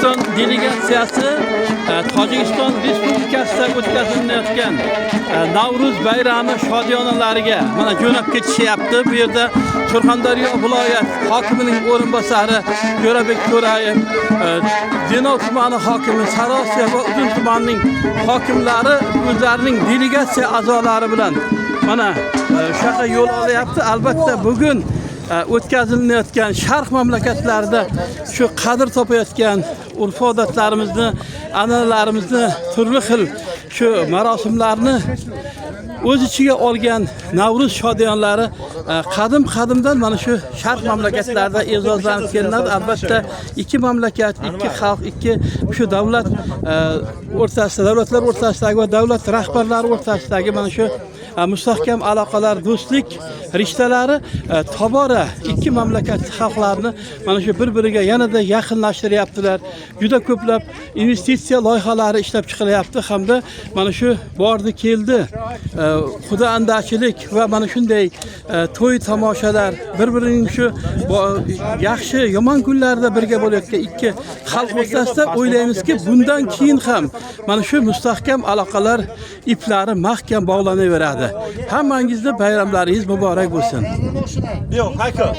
O'zbekiston delegatsiyasi Tojikiston Respublikasida o'tkazilayotgan Navruz bayrami shodiyonalariga mana jo'nab ketishyapti. Bu yerda Surxondaryo viloyat hokimining o'rinbosari Jo'rabek To'rayev, Denov tumani hokimi, Sariosiyo va Uzun tumanining hokimlari o'zlarining delegatsiya a'zolari bilan mana shunga yo'l olyapti. Albatta bugun o'tkazilayotgan Sharq mamlakatlarida shu qadr topayotgan urf-odatlarimizni, an'analarimizni, turli xil shu marosimlarni o'z ichiga olgan Navruz shodiyonlari qadim-qadimdan mana shu Sharq mamlakatlarida e'zozlanib kelinadi. Albatta ikki mamlakat, ikki xalq, ikki shu davlat o'rtasida, davlatlar o'rtasidagi va davlat rahbarlari o'rtasidagi mana shu mustahkam aloqalar, do'stlik rishtalari tobora ikki mamlakat xalqlarini mana shu bir-biriga yanada yaqinlashtiryaptilar. Juda ko'plab investitsiya loyihalari ishlab chiqilyapti hamda mana shu bordi keldi xudo andachilik va mana shunday to'y tomoshalar bir-birining shu yaxshi yomon kunlarda birga bo'layotgan ikki xalq o'rtasida o'ylaymizki, bundan keyin ham mana shu mustahkam aloqalar iplari mahkam bog'lanaveradi. Hammangizda bayramlaringiz muborak bo'lsin.